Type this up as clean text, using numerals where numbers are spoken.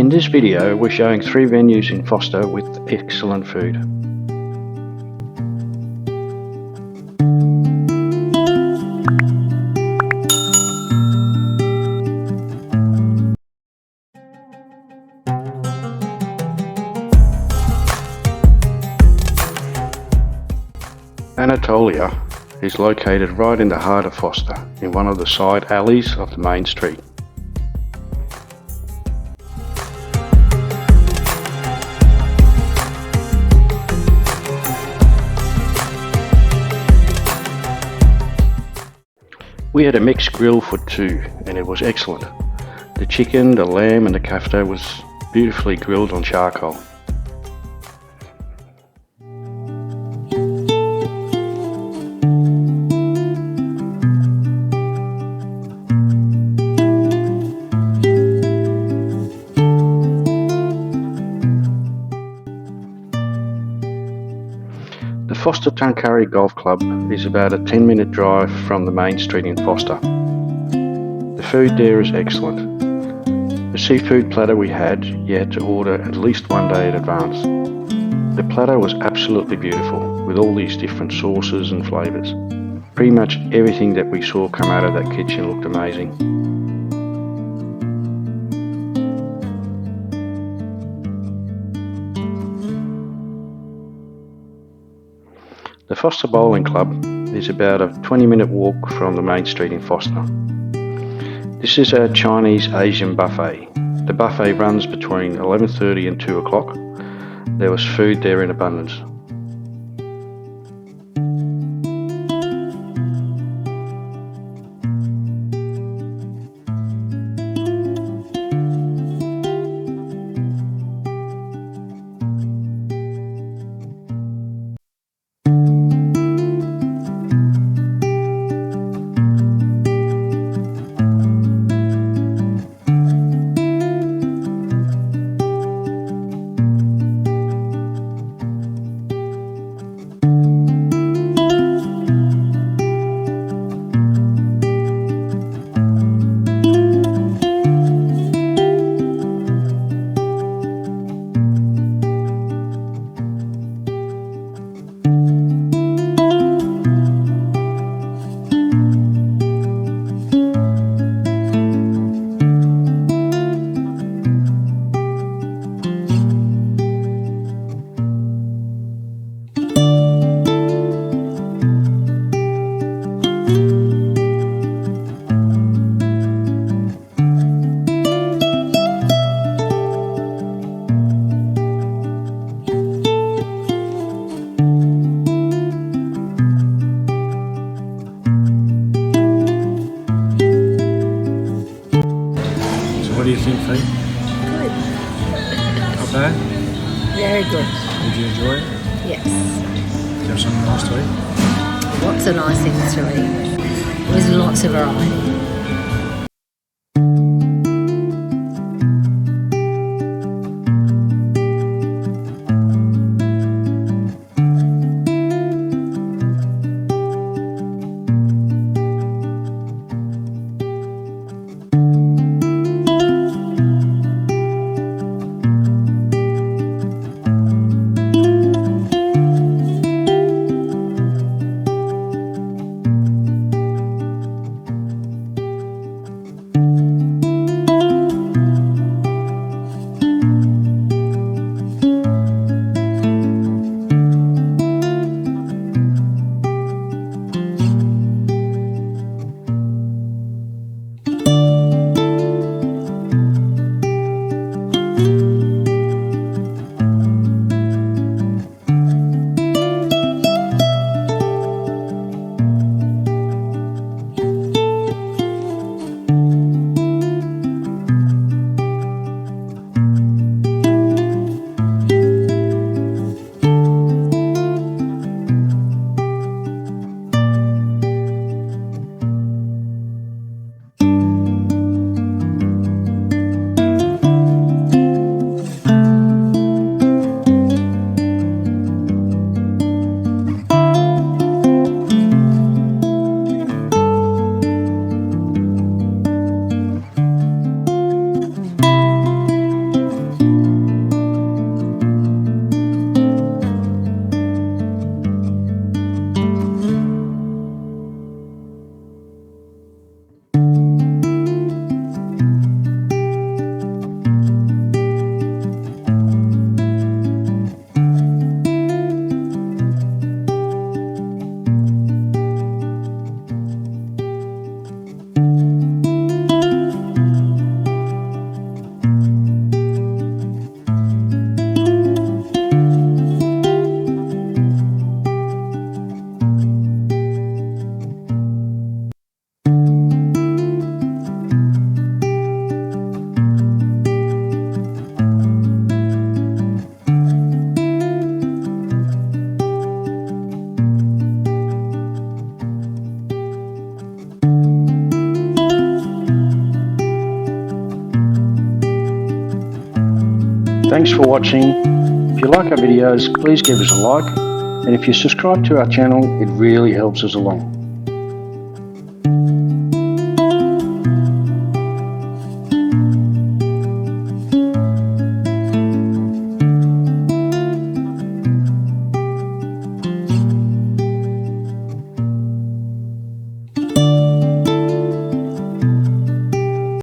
In this video we're showing 3 venues in Forster with excellent food. Anatolia is located right in the heart of Forster, in one of the side alleys of the main street. We had a mixed grill for 2 and it was excellent. The chicken, the lamb and the kafta was beautifully grilled on charcoal. The Forster Tuncurry Golf Club is about a 10-minute drive from the main street in Forster. The food there is excellent. The seafood platter we had, you had to order at least 1 day in advance. The platter was absolutely beautiful, with all these different sauces and flavours. Pretty much everything that we saw come out of that kitchen looked amazing. The Forster Bowling Club is about a 20-minute walk from the main street in Forster. This is a Chinese Asian buffet. The buffet runs between 11:30 and 2 o'clock. There was food there in abundance. What do you think, Faith? Good. Not bad? Very good. Did you enjoy it? Yes. Did you have something nice to eat? Lots of nice things to eat. There's lots of variety. Thanks for watching. If you like our videos, please give us a like, and if you subscribe to our channel, it really helps us along.